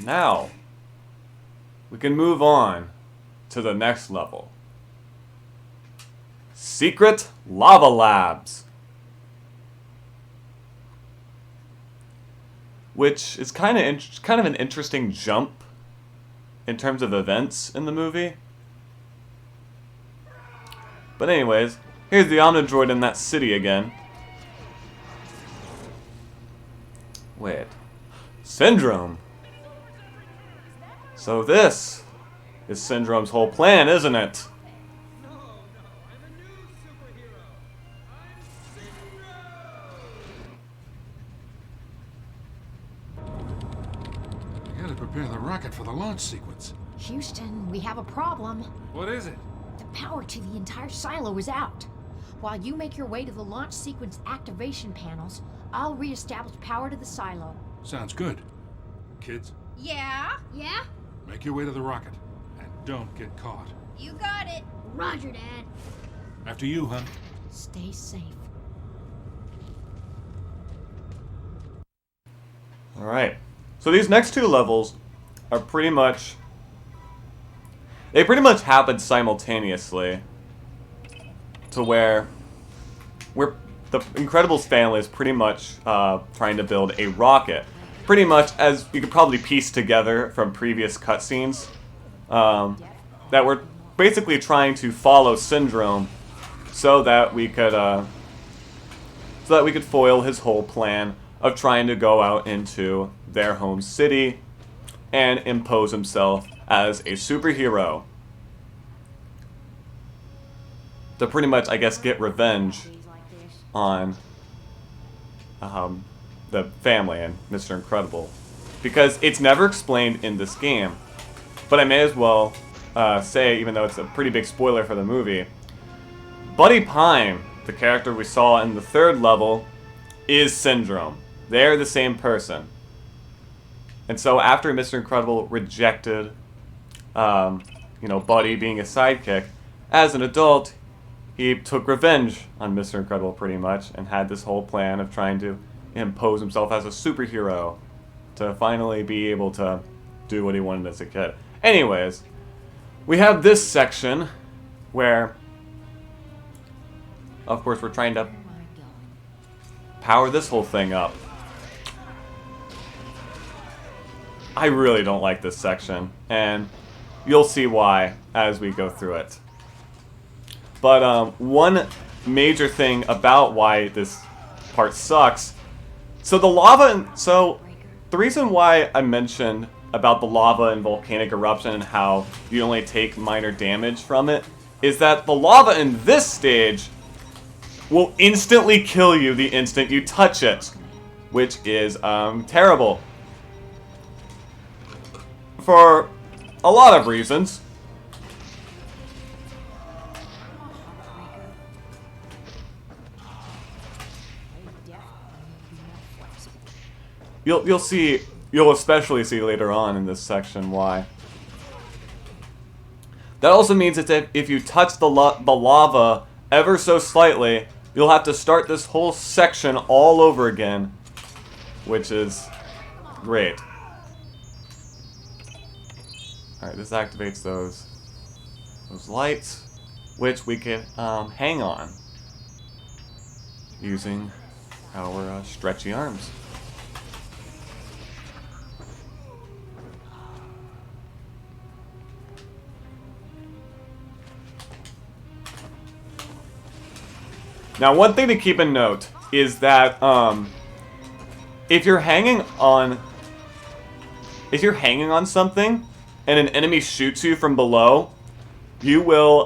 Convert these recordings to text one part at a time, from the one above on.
Now, we can move on to the next level. Secret Lava Labs. Which is kind of an interesting jump in terms of events in the movie. But anyways, here's the Omnidroid in that city again. Wait. Syndrome. So this is Syndrome's whole plan, isn't it? We gotta prepare the rocket for the launch sequence. Houston, we have a problem. What is it? The power to the entire silo is out. While you make your way to the launch sequence activation panels, I'll re-establish power to the silo. Sounds good. Kids, Yeah? Yeah? make your way to the rocket. And don't get caught. You got it. Roger, Dad. After you, huh? Stay safe. Alright. So these next two levels are pretty much... They pretty much happen simultaneously. To where the Incredibles family is pretty much trying to build a rocket. Pretty much, as you could probably piece together from previous cutscenes, that we're basically trying to follow Syndrome so that we could foil his whole plan of trying to go out into their home city and impose himself as a superhero. To pretty much, I guess, get revenge on the family and Mr. Incredible. Because it's never explained in this game. But I may as well say, even though it's a pretty big spoiler for the movie, Buddy Pine, the character we saw in the third level, is Syndrome. They're the same person. And so after Mr. Incredible rejected, Buddy being a sidekick, as an adult, he took revenge on Mr. Incredible pretty much and had this whole plan of trying to impose himself as a superhero to finally be able to do what he wanted as a kid. Anyways, we have this section where, of course, we're trying to power this whole thing up. I really don't like this section, and you'll see why as we go through it. But one major thing about why this part sucks, so the reason why I mentioned about the lava and volcanic eruption and how you only take minor damage from it is that the lava in this stage will instantly kill you the instant you touch it, which is terrible for a lot of reasons. You'll especially see later on in this section why. That also means that if you touch the lava ever so slightly, you'll have to start this whole section all over again, which is great. Alright, this activates those lights, which we can hang on using our stretchy arms. Now, one thing to keep in note is that if you're hanging on something and an enemy shoots you from below, you will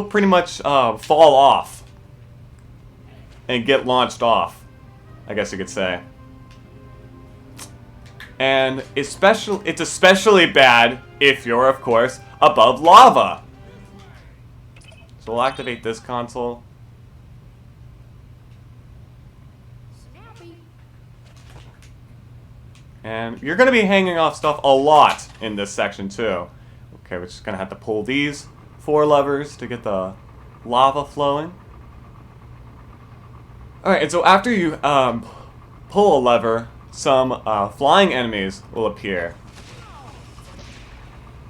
pretty much fall off and get launched off, I guess you could say. And it's especially bad if you're, of course, above lava. So we'll activate this console. And you're going to be hanging off stuff a lot in this section too. Okay, we're just going to have to pull these 4 levers to get the lava flowing. Alright, and so after you pull a lever, some flying enemies will appear.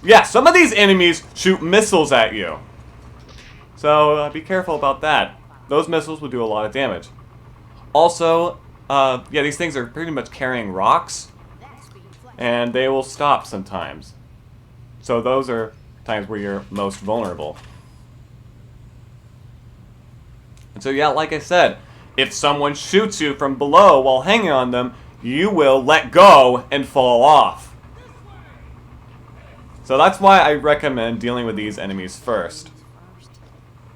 Yeah, some of these enemies shoot missiles at you. So be careful about that. Those missiles will do a lot of damage. Also, yeah, these things are pretty much carrying rocks, and they will stop sometimes. So those are times where you're most vulnerable. And so yeah, like I said, if someone shoots you from below while hanging on them, you will let go and fall off. So that's why I recommend dealing with these enemies first.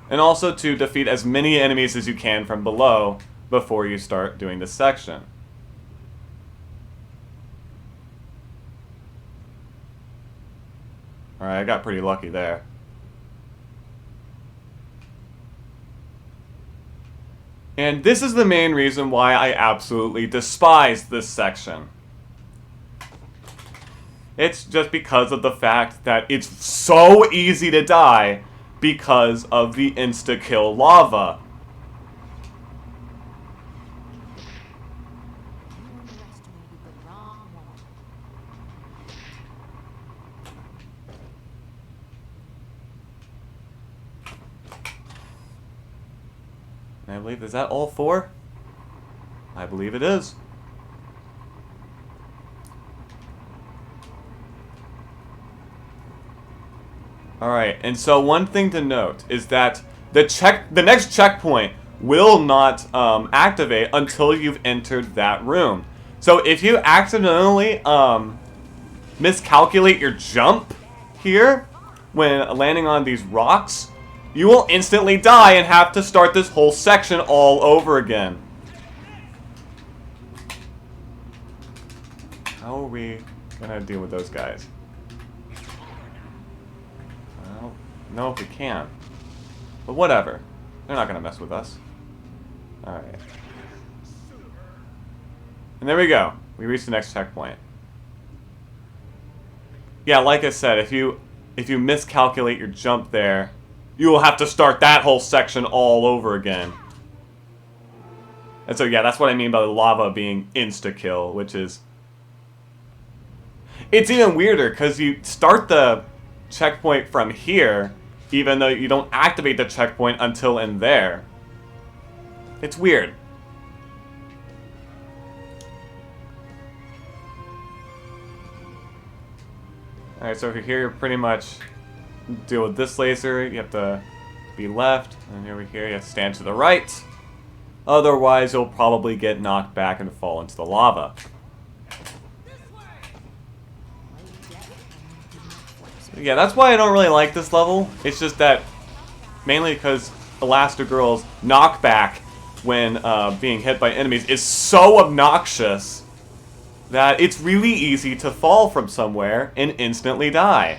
And also to defeat as many enemies as you can from below before you start doing this section. Alright, I got pretty lucky there. And this is the main reason why I absolutely despise this section. It's just because of the fact that it's so easy to die because of the insta-kill lava. I believe, is that all 4? I believe it is. Alright, and so one thing to note is that the next checkpoint will not activate until you've entered that room. So if you accidentally miscalculate your jump here when landing on these rocks, you will instantly die and have to start this whole section all over again. How are we gonna deal with those guys? I don't know if we can. But whatever. They're not gonna mess with us. Alright. And there we go. We reached the next checkpoint. Yeah, like I said, if you miscalculate your jump there, you will have to start that whole section all over again. And so yeah, that's what I mean by the lava being insta-kill, which is... It's even weirder, because you start the checkpoint from here, even though you don't activate the checkpoint until in there. It's weird. Alright, so over here, you're pretty much... deal with this laser, you have to be left, and over here you have to stand to the right. Otherwise, you'll probably get knocked back and fall into the lava. Yeah, that's why I don't really like this level. It's just that, mainly because Elastigirl's knockback when being hit by enemies is so obnoxious that it's really easy to fall from somewhere and instantly die.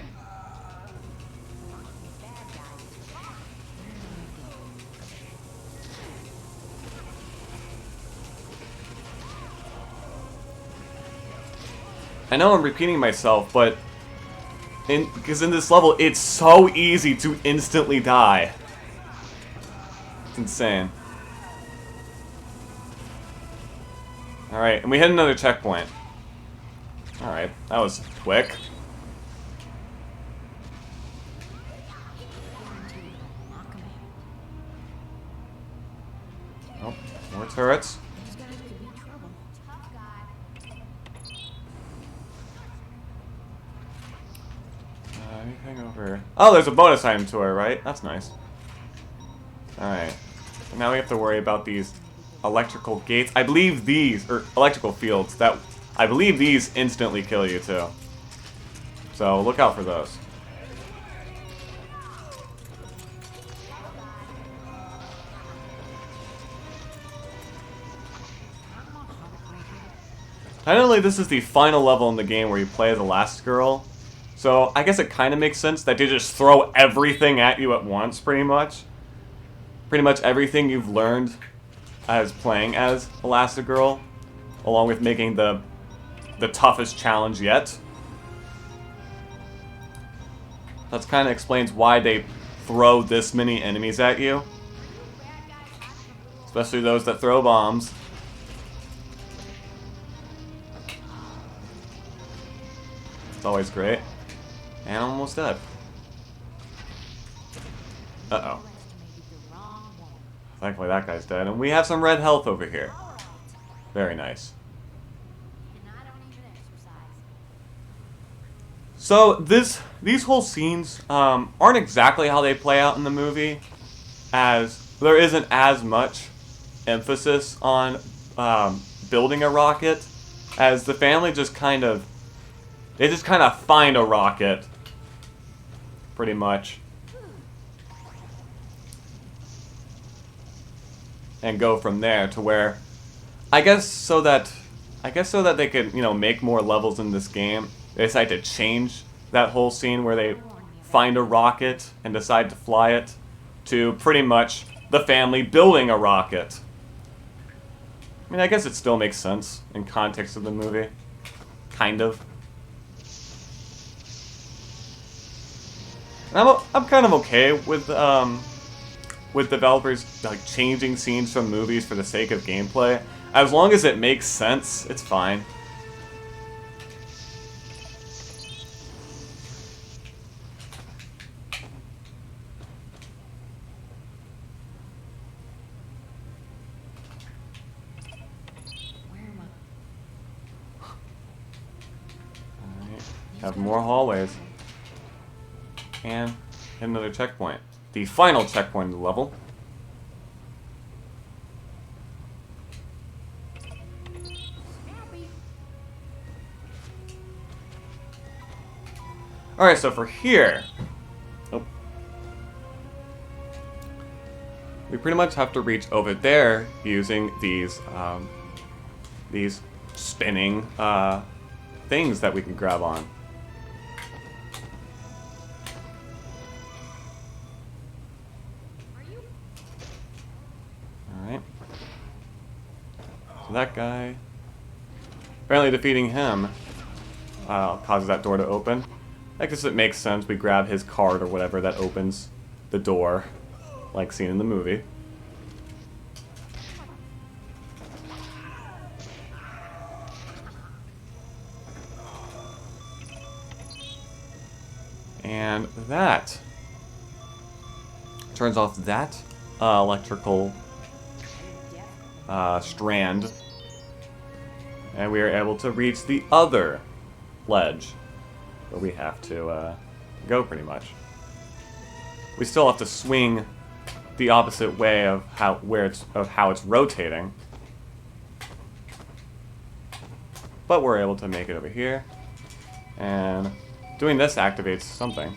I know I'm repeating myself, but because in this level, it's so easy to instantly die. It's insane. Alright, and we hit another checkpoint. Alright, that was quick. Oh, more turrets. Anything over... Oh, there's a bonus item to her, right? That's nice. Alright. So now we have to worry about these electrical gates. I believe these, or electrical fields, that... I believe these instantly kill you, too. So, look out for those. Finally, this is the final level in the game where you play as Elastigirl. So, I guess it kind of makes sense that they just throw everything at you at once, pretty much. Pretty much everything you've learned as playing as Elastigirl, along with making the toughest challenge yet. That kind of explains why they throw this many enemies at you. Especially those that throw bombs. It's always great. And I'm almost dead. Uh-oh. Thankfully that guy's dead. And we have some red health over here. Very nice. So these whole scenes aren't exactly how they play out in the movie, as there isn't as much emphasis on building a rocket, as the family just kind of find a rocket, pretty much, and go from there to where, I guess so that they could, make more levels in this game. They decide to change that whole scene where they find a rocket and decide to fly it to pretty much the family building a rocket. I mean, I guess it still makes sense in context of the movie. Kind of. And I'm kind of okay with developers like changing scenes from movies for the sake of gameplay. As long as it makes sense, it's fine. Have more hallways. And hit another checkpoint. The final checkpoint of the level. Alright, so for here... Oh. We pretty much have to reach over there using these spinning things that we can grab on. That guy. Apparently defeating him causes that door to open. I guess it makes sense. We grab his card or whatever that opens the door, like seen in the movie. And that turns off that electrical strand. And we are able to reach the other ledge where we have to go, pretty much. We still have to swing the opposite way of how it's rotating, but we're able to make it over here. And doing this activates something.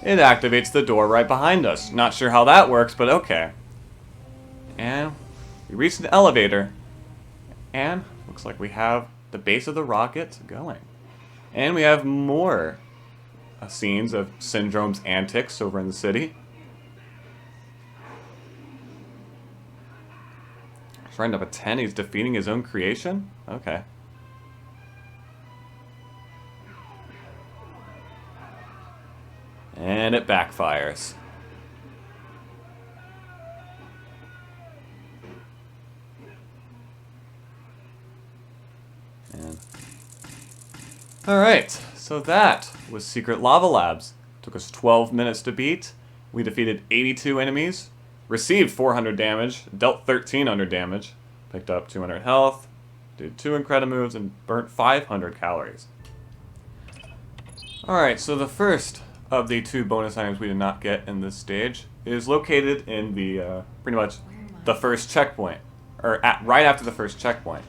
It activates the door right behind us. Not sure how that works, but okay. And we reach the elevator. And looks like we have the base of the rocket going. And we have more scenes of Syndrome's antics over in the city. Trying to pretend he's defeating his own creation? Okay. And it backfires. Alright, so that was Secret Lava Labs. Took us 12 minutes to beat. We defeated 82 enemies, received 400 damage, dealt 1300 damage, picked up 200 health, did 2 Incredi moves, and burnt 500 calories. Alright, so the first of the 2 bonus items we did not get in this stage is located in the, pretty much, the first checkpoint. Or right after the first checkpoint.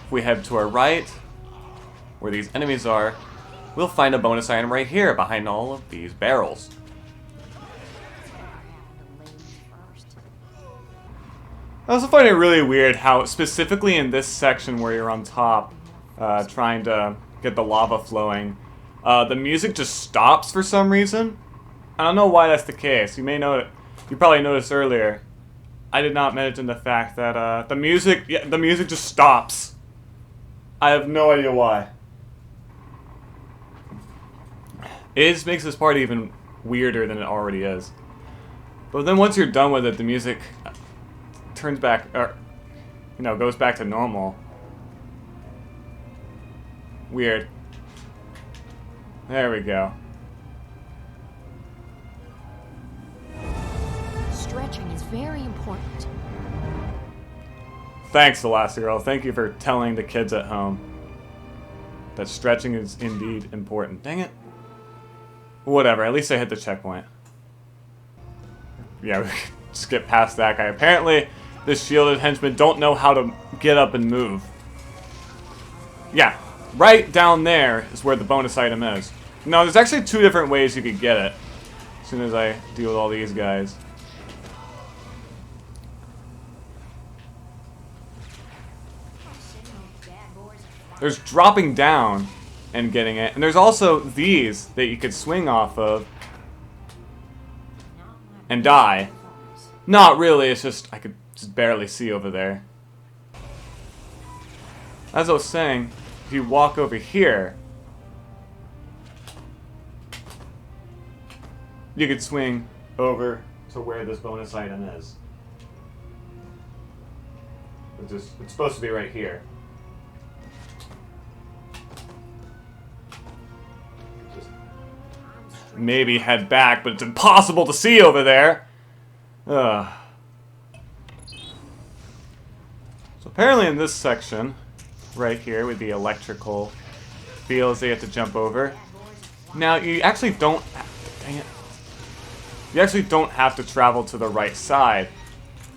If we head to our right, where these enemies are, we'll find a bonus item right here behind all of these barrels. I also find it really weird how, specifically in this section where you're on top, trying to get the lava flowing, the music just stops for some reason. I don't know why that's the case. You probably noticed earlier, I did not mention the fact that the music just stops. I have no idea why. It just makes this part even weirder than it already is. But then once you're done with it, the music turns back, or, goes back to normal. Weird. There we go. Stretching is very important. Thanks, Elastigirl. Thank you for telling the kids at home that stretching is indeed important. Dang it. Whatever, at least I hit the checkpoint. Yeah, we can skip past that guy. Apparently, the shielded henchmen don't know how to get up and move. Yeah, right down there is where the bonus item is. No, there's actually 2 different ways you could get it. As soon as I deal with all these guys. There's dropping down and getting it. And there's also these that you could swing off of and die. Not really, it's just I could just barely see over there. As I was saying, if you walk over here, you could swing over to where this bonus item is. It's supposed to be right here. Maybe head back, but it's impossible to see over there. Ugh. So apparently in this section, right here with the electrical fields they have to jump over. Now you actually don't. Dang it. You actually don't have to travel to the right side.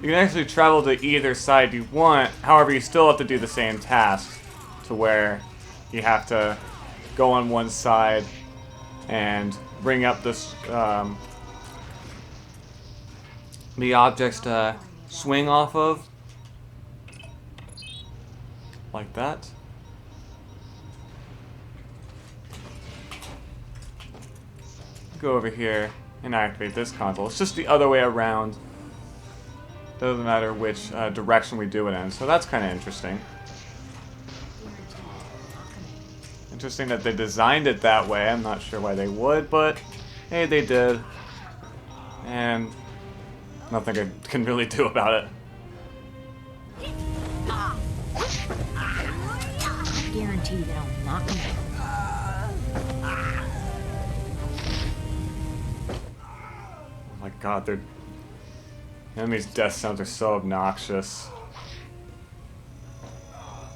You can actually travel to either side you want. However, you still have to do the same tasks, to where you have to go on one side and bring up this the objects to swing off of, like that. Go over here and activate this console. It's just the other way around. Doesn't matter which direction we do it in, so that's kind of interesting. Interesting that they designed it that way. I'm not sure why they would, but hey, they did. And nothing I can really do about it. I guarantee that I'll knock him out. Oh my god, their enemies' death sounds are so obnoxious.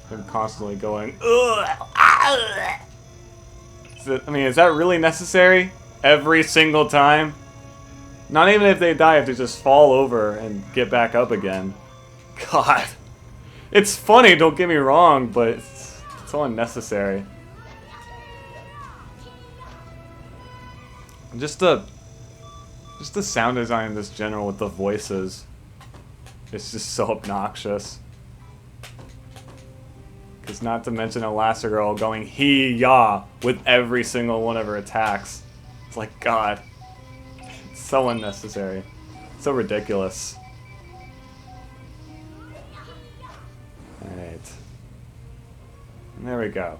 They're constantly going, ugh, ah. Is that really necessary? Every single time? Not even if they die, if they just fall over and get back up again. God. It's funny, don't get me wrong, but it's so unnecessary. And just the sound design in this general with the voices. It's just so obnoxious. Because not to mention Elastigirl going hee-yah with every single one of her attacks. It's like, God. It's so unnecessary. So ridiculous. Alright. There we go.